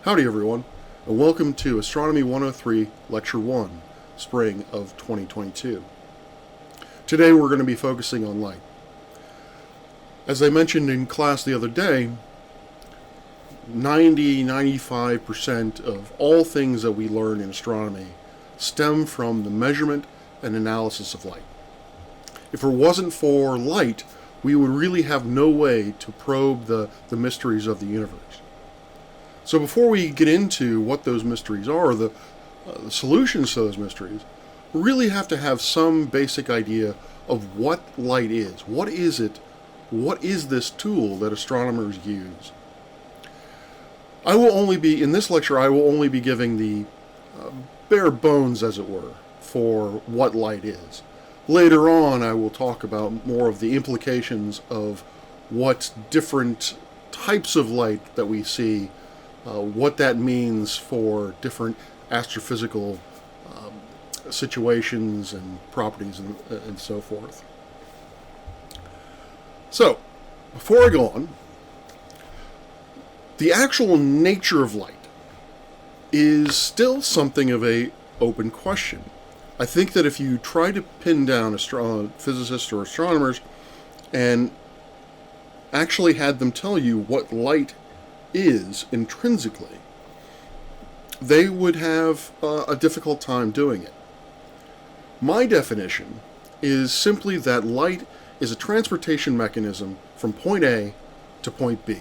Howdy everyone, and welcome to Astronomy 103, Lecture 1, Spring of 2022. Today we're going to be focusing on light. As I mentioned in class the other day, 90-95% of all things that we learn in astronomy stem from the measurement and analysis of light. If it wasn't for light, we would really have no way to probe the mysteries of the universe. So before we get into what those mysteries are, the solutions to those mysteries, we really have to have some basic idea of what light is. What is it? What is this tool that astronomers use? In this lecture, I will only be giving the bare bones, as it were, for what light is. Later on, I will talk about more of the implications of what different types of light that we see, what that means for different astrophysical situations and properties and so forth. So, before I go on, the actual nature of light is still something of an open question. I think that if you try to pin down physicists or astronomers and actually had them tell you what light is intrinsically, they would have a difficult time doing it. My definition is simply that light is a transportation mechanism from point A to point B,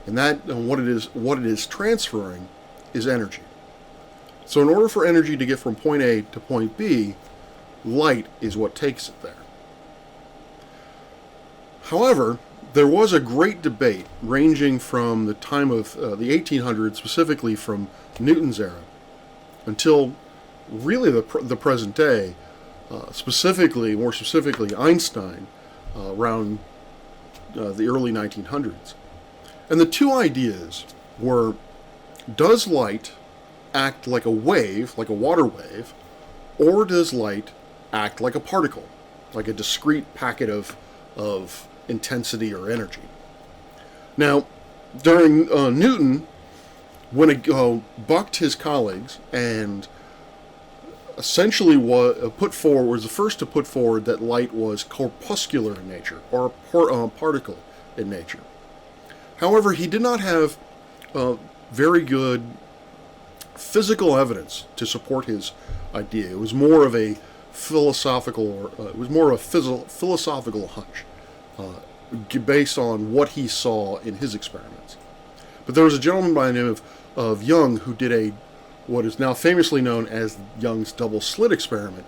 and what it is transferring is energy. So in order for energy to get from point A to point B, light is what takes it there. However, there was a great debate ranging from the time of the 1800s, specifically from Newton's era, until really the present day, more specifically Einstein, around the early 1900s. And the two ideas were, does light act like a wave, like a water wave, or does light act like a particle, like a discrete packet of intensity or energy? Now, during Newton, when he bucked his colleagues and essentially was the first to put forward that light was corpuscular in nature, or particle in nature. However, he did not have very good physical evidence to support his idea. It was more of a philosophical hunch, based on what he saw in his experiments. But there was a gentleman by the name of Young who did what is now famously known as Young's double slit experiment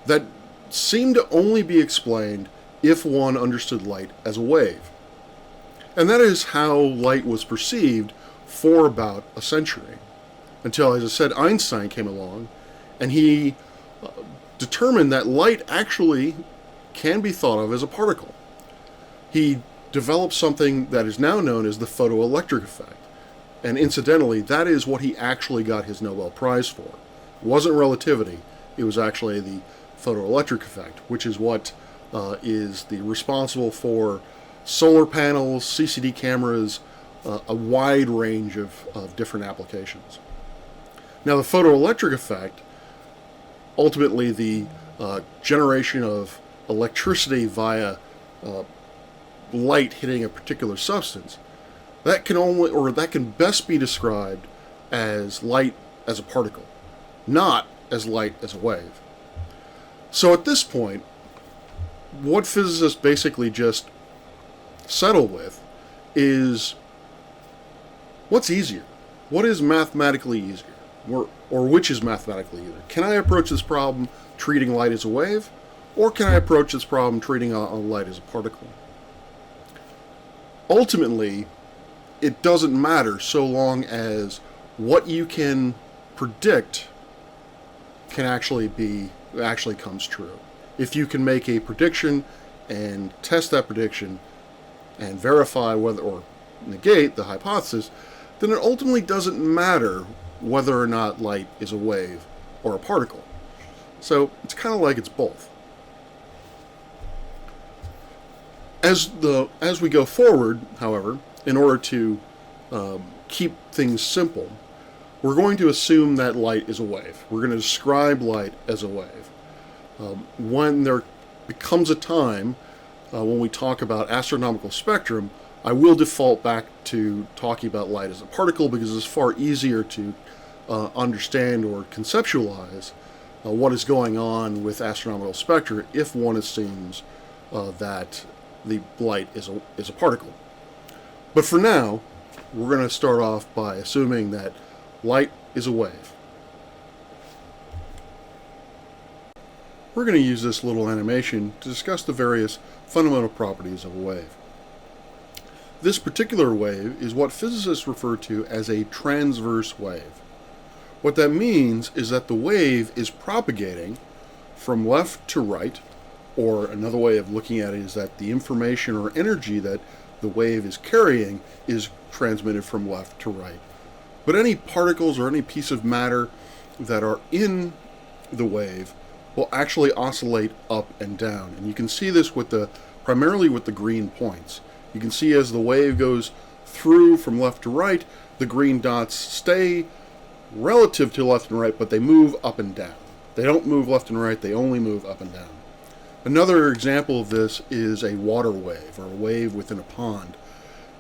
that seemed to only be explained if one understood light as a wave. And that is how light was perceived for about a century, until, as I said, Einstein came along and he determined that light actually can be thought of as a particle. He developed something that is now known as the photoelectric effect. And incidentally, that is what he actually got his Nobel Prize for. It wasn't relativity, it was actually the photoelectric effect, which is what is responsible for solar panels, CCD cameras, a wide range of different applications. Now, the photoelectric effect, ultimately the generation of electricity via light hitting a particular substance, that can best be described as light as a particle, not as light as a wave. So at this point, what physicists basically just settle with is, what's easier? What is mathematically easier? Or which is mathematically easier? Can I approach this problem treating light as a wave, or can I approach this problem treating light as a particle? Ultimately, it doesn't matter so long as what you can predict actually comes true. If you can make a prediction and test that prediction and verify or negate the hypothesis, then it ultimately doesn't matter whether or not light is a wave or a particle. So it's kind of like it's both. As we go forward, however, in order to keep things simple, we're going to assume that light is a wave. We're going to describe light as a wave. When there becomes a time when we talk about astronomical spectrum, I will default back to talking about light as a particle because it's far easier to understand or conceptualize what is going on with astronomical spectra if one assumes that the light is a particle. But for now, we're going to start off by assuming that light is a wave. We're going to use this little animation to discuss the various fundamental properties of a wave. This particular wave is what physicists refer to as a transverse wave. What that means is that the wave is propagating from left to right, or another way of looking at it is that the information or energy that the wave is carrying is transmitted from left to right. But any particles or any piece of matter that are in the wave will actually oscillate up and down. And you can see this primarily with the green points. You can see as the wave goes through from left to right, the green dots stay relative to left and right, but they move up and down. They don't move left and right, they only move up and down. Another example of this is a water wave, or a wave within a pond.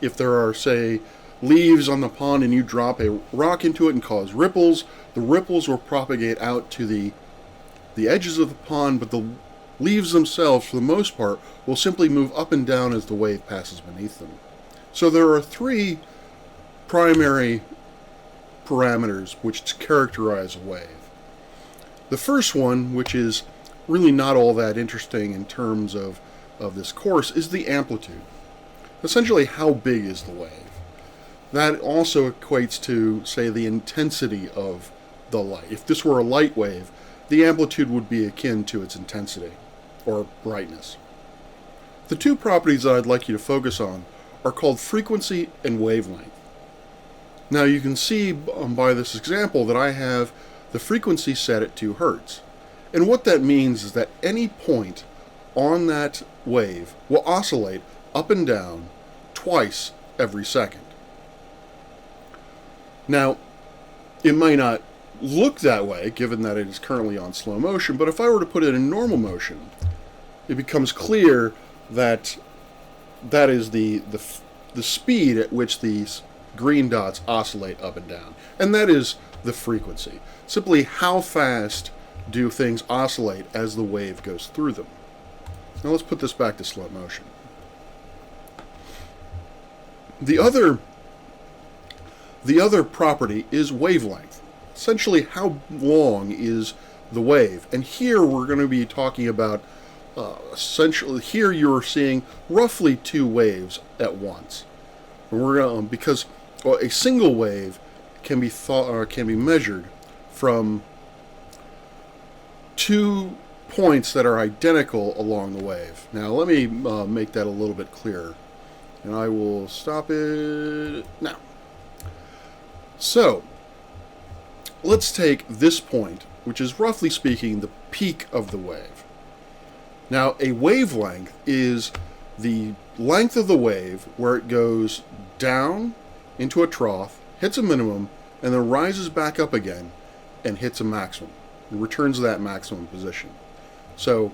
If there are, say, leaves on the pond and you drop a rock into it and cause ripples, the ripples will propagate out to the edges of the pond, but the leaves themselves, for the most part, will simply move up and down as the wave passes beneath them. So there are three primary parameters which characterize a wave. The first one, which is really not all that interesting in terms of this course, is the amplitude. Essentially, how big is the wave? That also equates to, say, the intensity of the light. If this were a light wave, the amplitude would be akin to its intensity, or brightness. The two properties that I'd like you to focus on are called frequency and wavelength. Now you can see by this example that I have the frequency set at 2 Hertz. And what that means is that any point on that wave will oscillate up and down twice every second. Now, it might not look that way, given that it is currently on slow motion, but if I were to put it in normal motion, it becomes clear that that is the speed at which these green dots oscillate up and down. And that is the frequency. Simply how fast do things oscillate as the wave goes through them. Now let's put this back to slow motion. The other property is wavelength. Essentially, how long is the wave? And here we're going to be talking about essentially, here you're seeing roughly 2 waves at once. And we're going because a single wave can be measured from 2 points that are identical along the wave. Now let me make that a little bit clearer, and I will stop it now. So let's take this point, which is roughly speaking the peak of the wave. Now a wavelength is the length of the wave where it goes down into a trough, hits a minimum, and then rises back up again and hits a maximum. It returns to that maximum position. So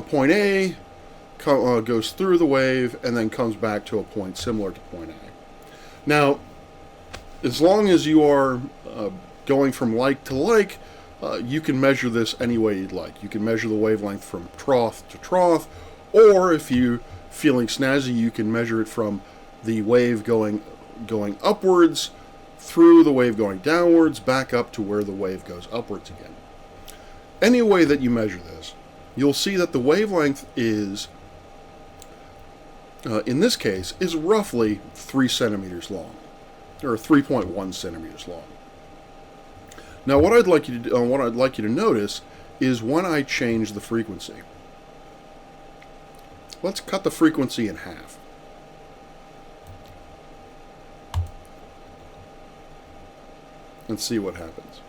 point A goes through the wave and then comes back to a point similar to point A. Now, as long as you are going from like to like, you can measure this any way you'd like. You can measure the wavelength from trough to trough, or if you're feeling snazzy, you can measure it from the wave going upwards, through the wave going downwards, back up to where the wave goes upwards again. Any way that you measure this, you'll see that the wavelength is, in this case, is roughly 3 centimeters long, or 3.1 centimeters long. Now, what I'd like you to notice is when I change the frequency. Let's cut the frequency in half. And see what happens.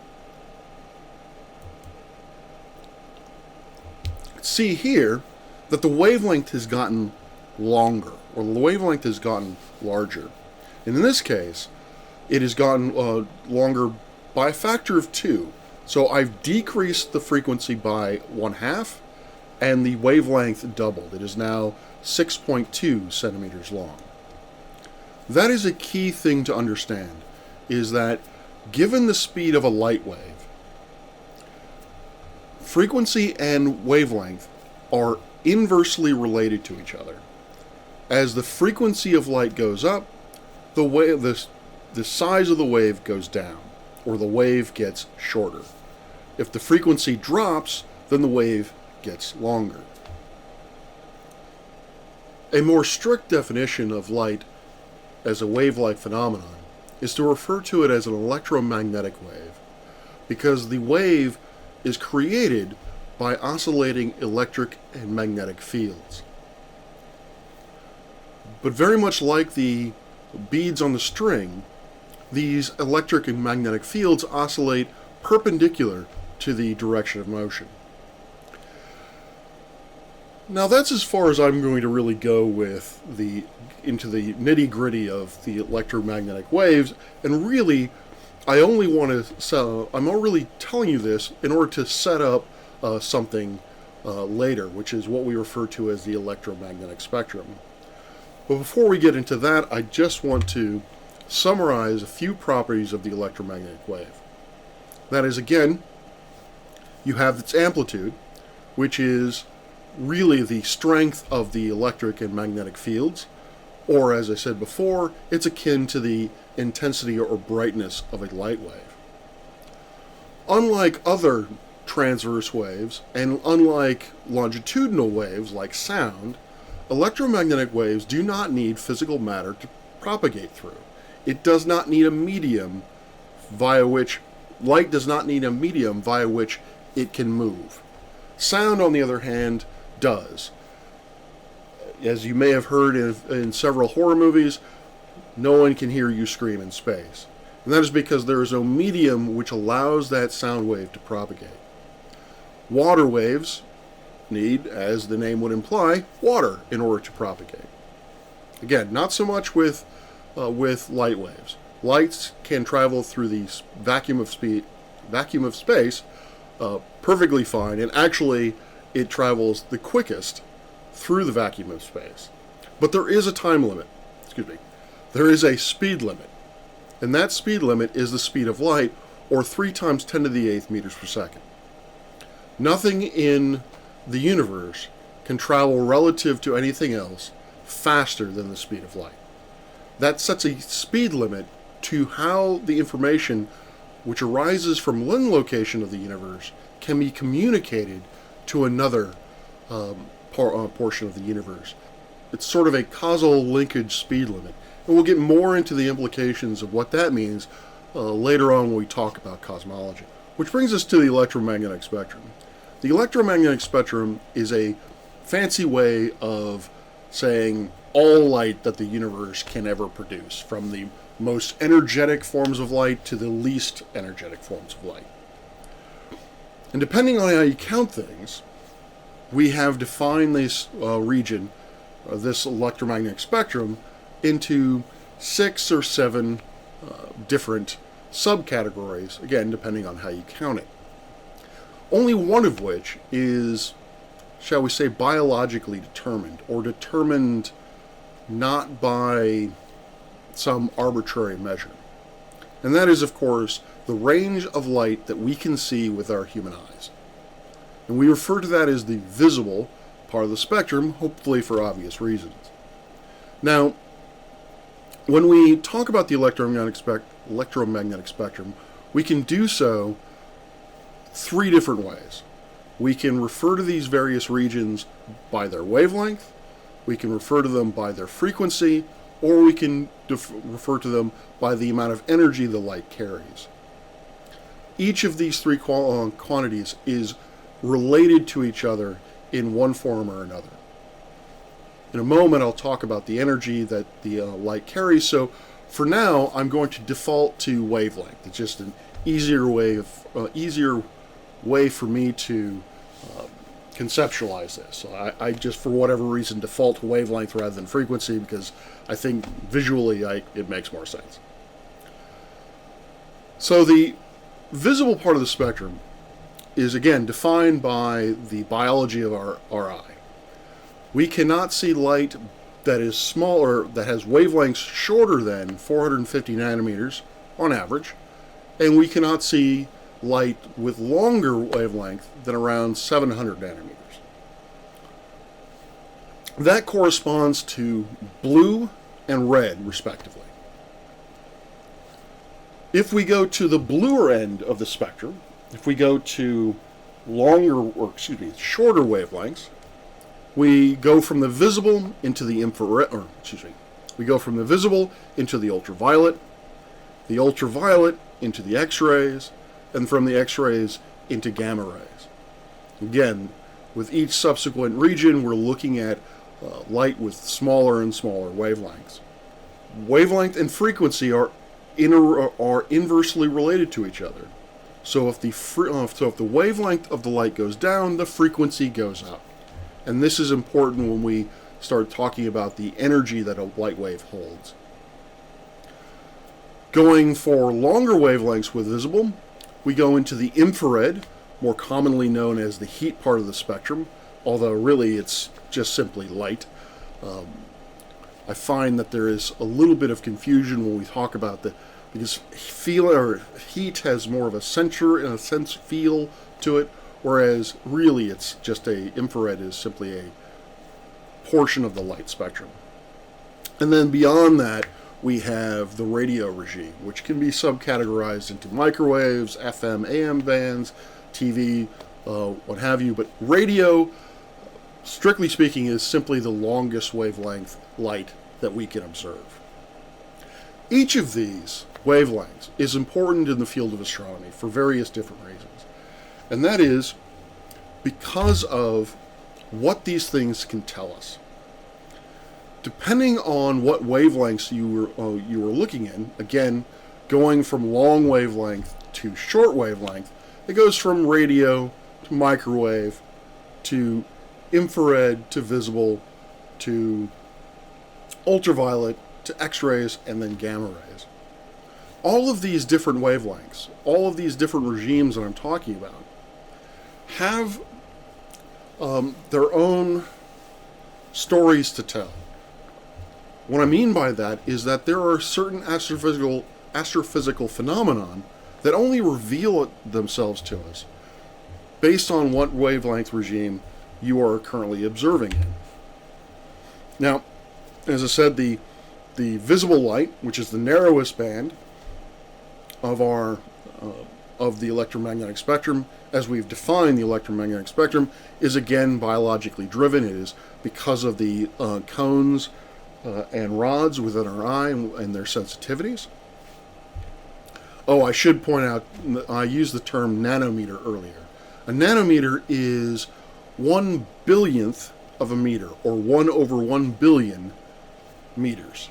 See here that the wavelength has gotten longer, or the wavelength has gotten larger. And in this case, it has gotten longer by a factor of 2. So I've decreased the frequency by 1/2, and the wavelength doubled. It is now 6.2 centimeters long. That is a key thing to understand, is that given the speed of a light wave, frequency and wavelength are inversely related to each other. As the frequency of light goes up, the size of the wave goes down, or the wave gets shorter. If the frequency drops, then the wave gets longer. A more strict definition of light as a wave-like phenomenon is to refer to it as an electromagnetic wave, because the wave is created by oscillating electric and magnetic fields. But very much like the beads on the string, these electric and magnetic fields oscillate perpendicular to the direction of motion. Now that's as far as I'm going to really go with into the nitty-gritty of the electromagnetic waves, and really I'm really telling you this in order to set up something later, which is what we refer to as the electromagnetic spectrum. But before we get into that, I just want to summarize a few properties of the electromagnetic wave. That is, again, you have its amplitude, which is really the strength of the electric and magnetic fields, or as I said before, it's akin to the intensity or brightness of a light wave. Unlike other transverse waves, and unlike longitudinal waves like sound, electromagnetic waves do not need physical matter to propagate through. It does not need a medium via which light does not need a medium via which it can move. Sound, on the other hand, does. As you may have heard in several horror movies, no one can hear you scream in space. And that is because there is no medium which allows that sound wave to propagate. Water waves need, as the name would imply, water in order to propagate. Again, not so much with light waves. Lights can travel through the vacuum of space perfectly fine, and actually it travels the quickest through the vacuum of space. But there is a time limit. There is a speed limit. And that speed limit is the speed of light, or 3 times 10 to the 8th meters per second. Nothing in the universe can travel relative to anything else faster than the speed of light. That sets a speed limit to how the information which arises from one location of the universe can be communicated to another portion of the universe. It's sort of a causal linkage speed limit. And we'll get more into the implications of what that means later on when we talk about cosmology. Which brings us to the electromagnetic spectrum. The electromagnetic spectrum is a fancy way of saying all light that the universe can ever produce, from the most energetic forms of light to the least energetic forms of light. And depending on how you count things, we have defined this region, this electromagnetic spectrum, into 6 or 7 different subcategories, again, depending on how you count it. Only one of which is, shall we say, biologically determined, or determined not by some arbitrary measure. And that is, of course, the range of light that we can see with our human eyes. And we refer to that as the visible part of the spectrum, hopefully for obvious reasons. Now, when we talk about the electromagnetic spectrum, we can do so 3 different ways. We can refer to these various regions by their wavelength, we can refer to them by their frequency, or we can refer to them by the amount of energy the light carries. Each of these 3 quantities is related to each other in one form or another. In a moment, I'll talk about the energy that the light carries, so for now, I'm going to default to wavelength. It's just an easier way for me to conceptualize this. So I just, for whatever reason, default to wavelength rather than frequency, because I think visually it makes more sense. So the visible part of the spectrum is again defined by the biology of our eye. We cannot see light that is smaller, that has wavelengths shorter than 450 nanometers on average, and we cannot see light with longer wavelength than around 700 nanometers. That corresponds to blue and red, respectively. If we go to the bluer end of the spectrum, if we go to shorter wavelengths, we go from the visible into the infrared, we go from the visible into the ultraviolet into the X-rays, and from the X-rays into gamma rays. Again, with each subsequent region, we're looking at light with smaller and smaller wavelengths. Wavelength and frequency are inversely related to each other. So if the wavelength of the light goes down, the frequency goes up. And this is important when we start talking about the energy that a light wave holds. Going for longer wavelengths with visible, we go into the infrared, more commonly known as the heat part of the spectrum, although really it's just simply light. I find that there is a little bit of confusion when we talk about because heat has more of a center and a sense feel to it, whereas really it's just infrared is simply a portion of the light spectrum. And then beyond that, we have the radio regime, which can be subcategorized into microwaves, FM, AM bands, TV, what have you. But radio, strictly speaking, is simply the longest wavelength light that we can observe. Each of these wavelengths is important in the field of astronomy for various different reasons. And that is because of what these things can tell us. Depending on what wavelengths you were looking in, again, going from long wavelength to short wavelength, it goes from radio to microwave to infrared to visible to ultraviolet to X-rays and then gamma rays. All of these different wavelengths, all of these different regimes that I'm talking about, have their own stories to tell. What I mean by that is that there are certain astrophysical phenomenon that only reveal themselves to us based on what wavelength regime you are currently observing in. Now, as I said, the visible light, which is the narrowest band of the electromagnetic spectrum, as we've defined the electromagnetic spectrum, is again biologically driven. It is because of the cones and rods within our eye and their sensitivities. Oh, I should point out, I used the term nanometer earlier. A nanometer is 1 billionth of a meter, or 1 over 1 billion meters.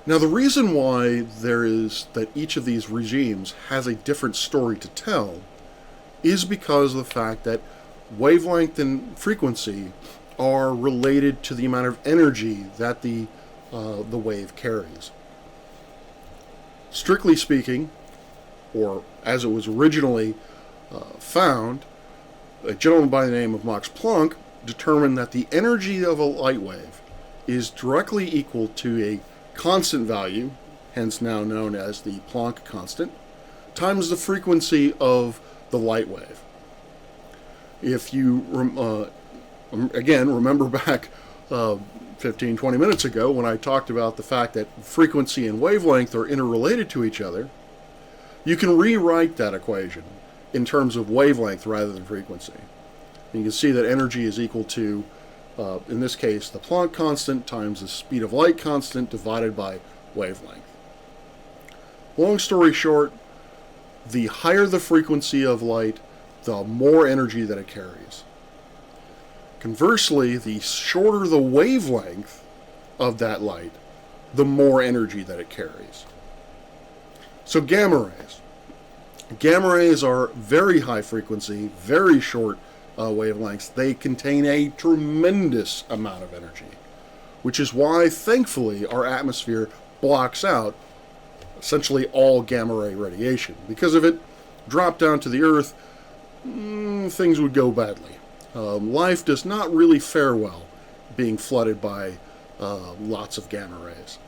Now, the reason why that each of these regimes has a different story to tell is because of the fact that wavelength and frequency are related to the amount of energy that the wave carries. Strictly speaking, or as it was originally found, a gentleman by the name of Max Planck determined that the energy of a light wave is directly equal to a constant value, hence now known as the Planck constant, times the frequency of the light wave. If you, again, remember back 15, 20 minutes ago when I talked about the fact that frequency and wavelength are interrelated to each other, you can rewrite that equation in terms of wavelength rather than frequency. And you can see that energy is equal to, in this case, the Planck constant times the speed of light constant divided by wavelength. Long story short, the higher the frequency of light, the more energy that it carries. Conversely, the shorter the wavelength of that light, the more energy that it carries. So gamma rays. Gamma rays are very high frequency, very short wavelengths. They contain a tremendous amount of energy, which is why, thankfully, our atmosphere blocks out essentially all gamma ray radiation. Because if it dropped down to the Earth, things would go badly. Life does not really fare well being flooded by lots of gamma rays.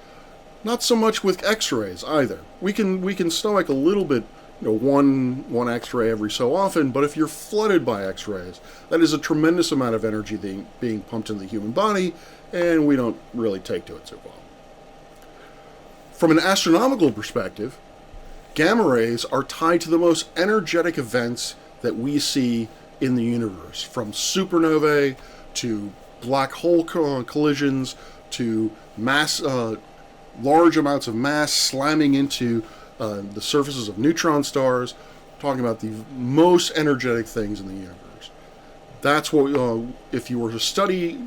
Not so much with X-rays either. We can stomach a little bit, one X-ray every so often, but if you're flooded by X-rays, that is a tremendous amount of energy being pumped into the human body, and we don't really take to it so well. From an astronomical perspective, gamma rays are tied to the most energetic events that we see in the universe, from supernovae to black hole collisions to large amounts of mass slamming into the surfaces of neutron stars. We're talking about the most energetic things in the universe. That's what, if you were to study,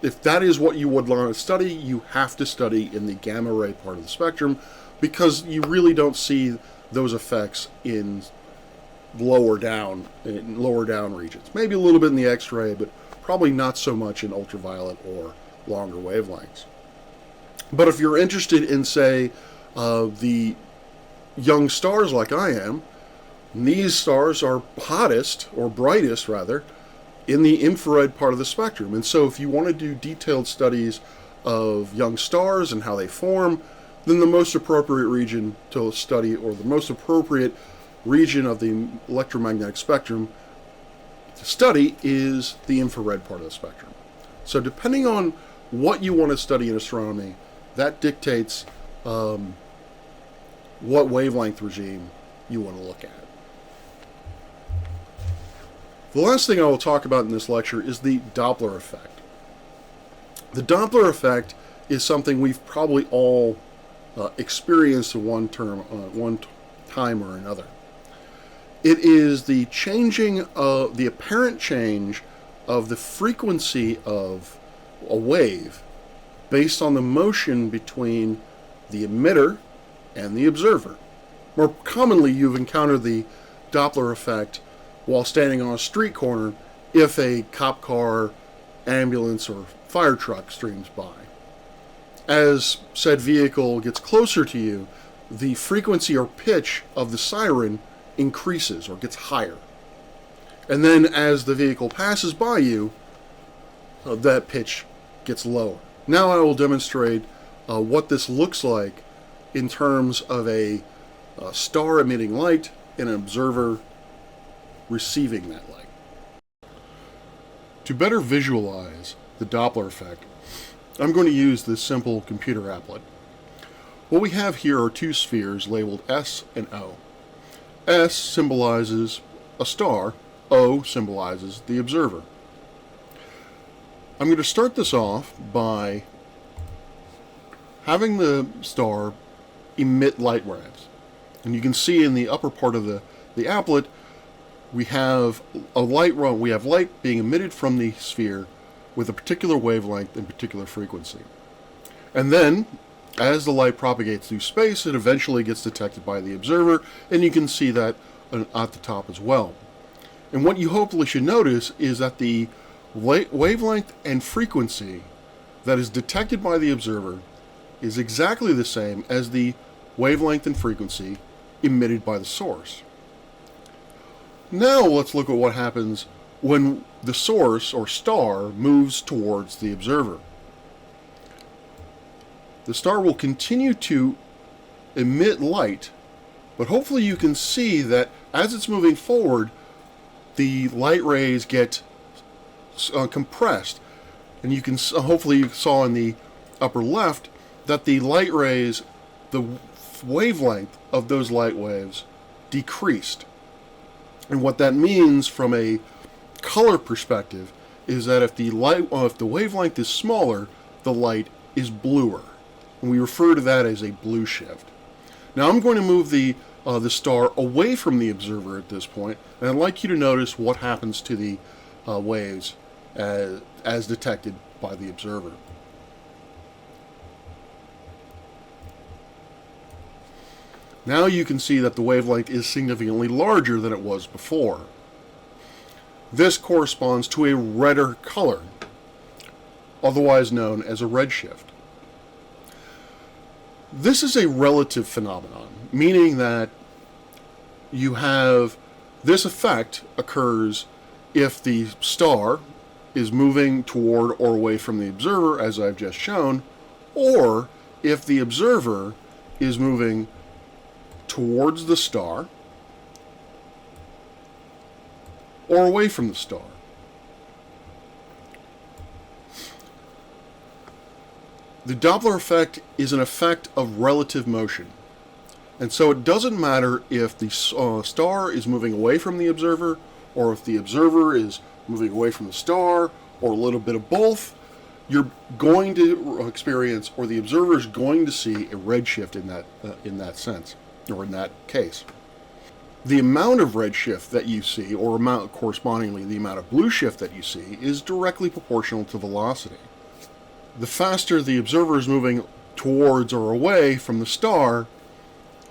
if that is what you would want to study, you have to study in the gamma ray part of the spectrum, because you really don't see those effects in lower down regions. Maybe a little bit in the X-ray, but probably not so much in ultraviolet or longer wavelengths. But if you're interested in, say, the young stars like I am, these stars are hottest, or brightest rather, in the infrared part of the spectrum. And so if you want to do detailed studies of young stars and how they form, then the most appropriate region to study, or the most appropriate region of the electromagnetic spectrum to study, is the infrared part of the spectrum. So depending on what you want to study in astronomy, that dictates what wavelength regime you want to look at. The last thing I will talk about in this lecture is the Doppler effect. The Doppler effect is something we've probably all experienced at one time or another. It is the apparent change of the frequency of a wave based on the motion between the emitter and the observer. More commonly, you've encountered the Doppler effect while standing on a street corner if a cop car, ambulance, or fire truck streams by. As said vehicle gets closer to you, the frequency or pitch of the siren increases or gets higher. And then as the vehicle passes by you, that pitch gets lower. Now I will demonstrate what this looks like in terms of a star emitting light and an observer receiving that light. To better visualize the Doppler effect, I'm going to use this simple computer applet. What we have here are two spheres labeled S and O. S symbolizes a star, O symbolizes the observer. I'm going to start this off by having the star emit light waves. And you can see in the upper part of the applet, we have light being emitted from the sphere with a particular wavelength and particular frequency. And then, as the light propagates through space, it eventually gets detected by the observer, and you can see that at the top as well. And what you hopefully should notice is that the wavelength and frequency that is detected by the observer is exactly the same as the wavelength and frequency emitted by the source. Now let's look at what happens when the source, or star, moves towards the observer. The star will continue to emit light, but hopefully you can see that as it's moving forward, the light rays get compressed. And you can hopefully you saw in the upper left that the light rays, the wavelength of those light waves decreased. And what that means from a color perspective is that if the wavelength is smaller, the light is bluer. And we refer to that as a blue shift. Now I'm going to move the star away from the observer at this point, and I'd like you to notice what happens to the waves as detected by the observer. Now you can see that the wavelength is significantly larger than it was before. This corresponds to a redder color, otherwise known as a redshift. This is a relative phenomenon, meaning that you have this effect occurs if the star is moving toward or away from the observer, as I've just shown, or if the observer is moving towards the star or away from the star. The Doppler effect is an effect of relative motion. And so it doesn't matter if the star is moving away from the observer, or if the observer is moving away from the star, or a little bit of both. You're going to experience, or the observer is going to see, a redshift in that sense, or in that case. The amount of redshift that you see, or amount correspondingly the amount of blueshift that you see, is directly proportional to velocity. The faster the observer is moving towards or away from the star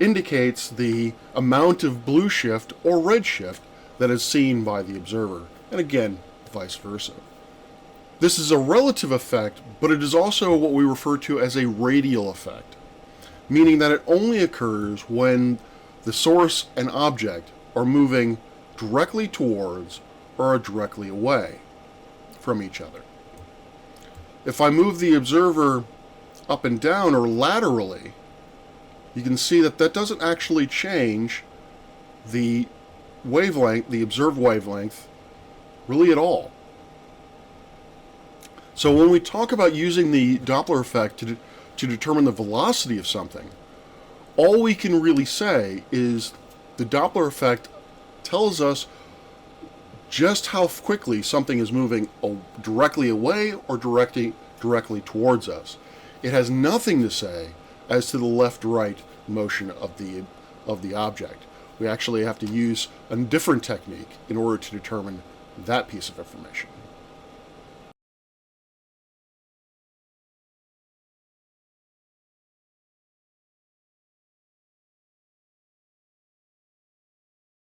indicates the amount of blueshift or redshift that is seen by the observer, and again, vice versa. This is a relative effect, but it is also what we refer to as a radial effect, meaning that it only occurs when the source and object are moving directly towards or are directly away from each other. If I move the observer up and down or laterally, you can see that that doesn't actually change the wavelength, the observed wavelength, really at all. So when we talk about using the Doppler effect to determine the velocity of something, all we can really say is the Doppler effect tells us just how quickly something is moving directly away or directly towards us. It has nothing to say as to the left-right motion of the object. We actually have to use a different technique in order to determine that piece of information.